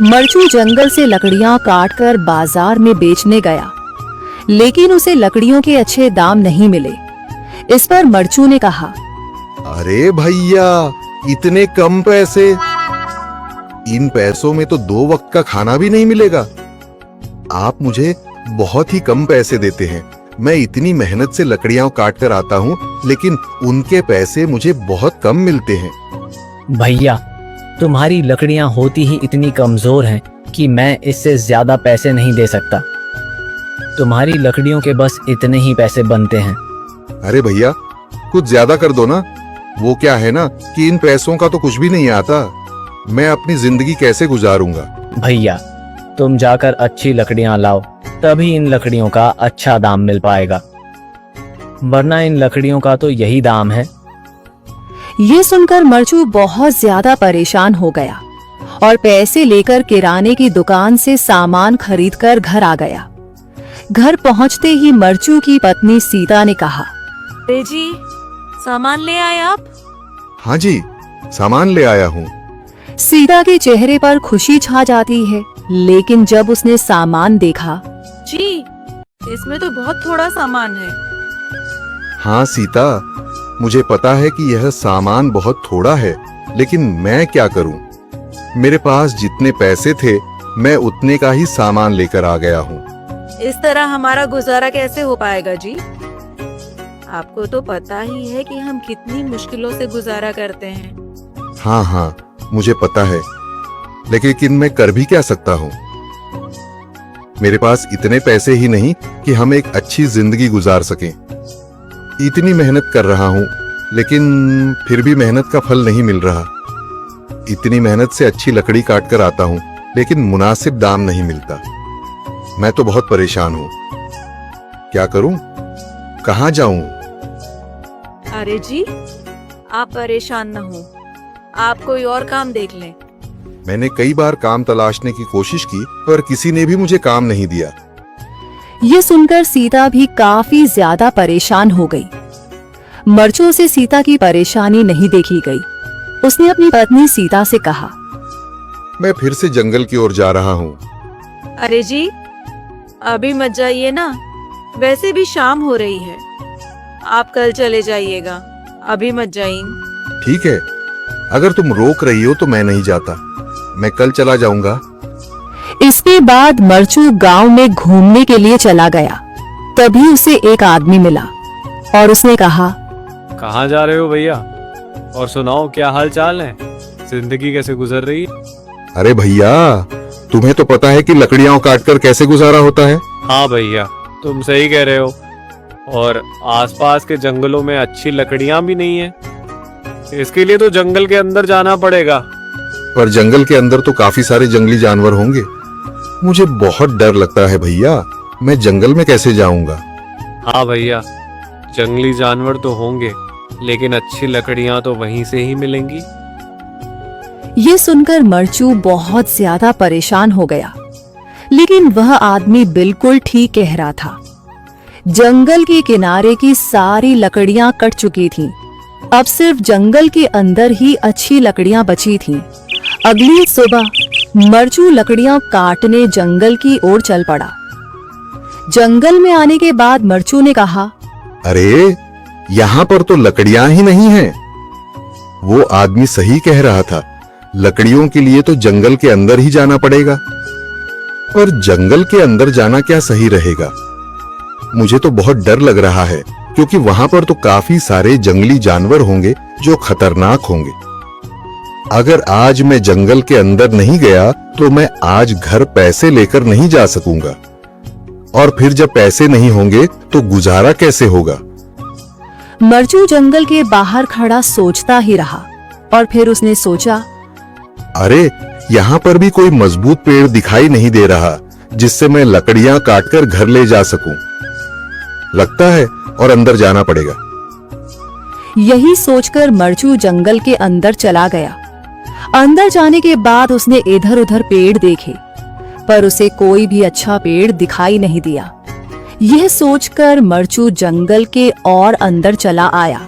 मरचू जंगल से लकड़ियां काटकर बाजार में बेचने गया, लेकिन उसे लकड़ियों के अच्छे दाम नहीं मिले। इस पर मरचू ने कहा, अरे भैया, इतने कम पैसे? इन पैसों में तो 2 वक्त का खाना भी नहीं मिलेगा। आप मुझे बहुत ही कम पैसे देते हैं। मैं इतनी मेहनत से लकड़ियां काट कर आता हूँ, लेकिन उनके पैसे मुझे बहुत कम मिलते हैं। भैया, तुम्हारी लकड़ियां होती ही इतनी कमजोर हैं कि मैं इससे ज्यादा पैसे नहीं दे सकता। तुम्हारी लकड़ियों के बस इतने ही पैसे बनते हैं। अरे भैया, कुछ ज्यादा कर दो ना। वो क्या है ना कि इन पैसों का तो कुछ भी नहीं आता। मैं अपनी जिंदगी कैसे गुजारूंगा? भैया, तुम जाकर अच्छी लकड़ियां लाओ, तभी इन लकड़ियों का अच्छा दाम मिल पाएगा, वरना इन लकड़ियों का तो यही दाम है। ये सुनकर मरचू बहुत ज्यादा परेशान हो गया और पैसे लेकर किराने की दुकान से सामान खरीदकर घर आ गया। घर पहुंचते ही मरचू की पत्नी सीता ने कहा, अरे जी, सामान ले आए आप? हाँ जी, सामान ले आया हूँ। सीता के चेहरे पर खुशी छा जाती है, लेकिन जब उसने सामान देखा, जी, इसमें तो बहुत थोड़ा सामान है। हाँ सीता, मुझे पता है कि यह सामान बहुत थोड़ा है, लेकिन मैं क्या करूं? मेरे पास जितने पैसे थे, मैं उतने का ही सामान लेकर आ गया हूँ। इस तरह हमारा गुजारा कैसे हो पाएगा जी? आपको तो पता ही है कि हम कितनी मुश्किलों से गुजारा करते हैं। हाँ, मुझे पता है, लेकिन मैं कर भी क्या सकता हूँ? मेरे पास इतने पैसे ही नहीं कि हम एक अच्छी जिंदगी गुजार सकें। इतनी मेहनत कर रहा हूँ, लेकिन फिर भी मेहनत का फल नहीं मिल रहा। इतनी मेहनत से अच्छी लकड़ी काट कर आता हूँ, लेकिन मुनासिब दाम नहीं मिलता। मैं तो बहुत परेशान हूँ। क्या करूँ? कहाँ जाऊँ? अरे जी, आप परेशान न हो, आप कोई और काम देख लें। मैंने कई बार काम तलाशने की कोशिश की, पर किसी ने भी मुझे काम नहीं दिया। ये सुनकर सीता भी काफी ज्यादा परेशान हो गई। मरचू से सीता की परेशानी नहीं देखी गई। उसने अपनी पत्नी सीता से कहा, मैं फिर से जंगल की ओर जा रहा हूँ। अरे जी, अभी मत जाइए ना, वैसे भी शाम हो रही है। आप कल चले जाइएगा, अभी मत जाइए। ठीक है, अगर तुम रोक रही हो तो मैं नहीं जाता। मैं कल चला जाऊंगा। इसके बाद मरचू गांव में घूमने के लिए चला गया। तभी उसे एक आदमी मिला और उसने कहा, कहाँ जा रहे हो भैया? और सुनाओ, क्या हाल चाल है? जिंदगी कैसे गुजर रही है? अरे भैया, तुम्हें तो पता है कि लकड़ियां काटकर कैसे गुजारा होता है। हाँ भैया, तुम सही कह रहे हो। और आसपास के जंगलों में अच्छी लकड़ियां भी नहीं है। इसके लिए तो जंगल के अंदर जाना पड़ेगा। पर जंगल के अंदर तो काफी सारे जंगली जानवर होंगे। मुझे बहुत डर लगता है भैया, मैं जंगल में कैसे जाऊंगा? हाँ भैया, जंगली जानवर तो होंगे, लेकिन अच्छी लकड़ियां तो वहीं से ही मिलेंगी। ये सुनकर मरचू बहुत ज्यादा परेशान हो गया, लेकिन वह आदमी बिल्कुल ठीक कह रहा था। जंगल के किनारे की सारी लकड़ियां कट चुकी थीं। अब सिर्फ जंगल के अंदर ही अच्छी लकड़ियां बची थीं। अगली सुबह मरचू लकड़ियां काटने जंगल की ओर चल पड़ा। जंगल में आने के बाद मरचू ने कहा, अरे, यहाँ पर तो लकड़ियां ही नहीं हैं। वो आदमी सही कह रहा था, लकड़ियों के लिए तो जंगल के अंदर ही जाना पड़ेगा। और जंगल के अंदर जाना क्या सही रहेगा? मुझे तो बहुत डर लग रहा है, क्योंकि वहां पर तो काफी सारे जंगली जानवर होंगे जो खतरनाक होंगे। अगर आज मैं जंगल के अंदर नहीं गया तो मैं आज घर पैसे लेकर नहीं जा सकूंगा, और फिर जब पैसे नहीं होंगे तो गुजारा कैसे होगा? मरचू जंगल के बाहर खड़ा सोचता ही रहा और फिर उसने सोचा, अरे, यहाँ पर भी कोई मजबूत पेड़ दिखाई नहीं दे रहा जिससे मैं लकड़ियां काटकर घर ले जा सकूं। लगता है और अंदर जाना पड़ेगा। यही सोचकर मरचू जंगल के अंदर चला गया। अंदर जाने के बाद उसने इधर उधर पेड़ देखे, पर उसे कोई भी अच्छा पेड़ दिखाई नहीं दिया। यह सोचकर मरचू जंगल के और अंदर चला आया।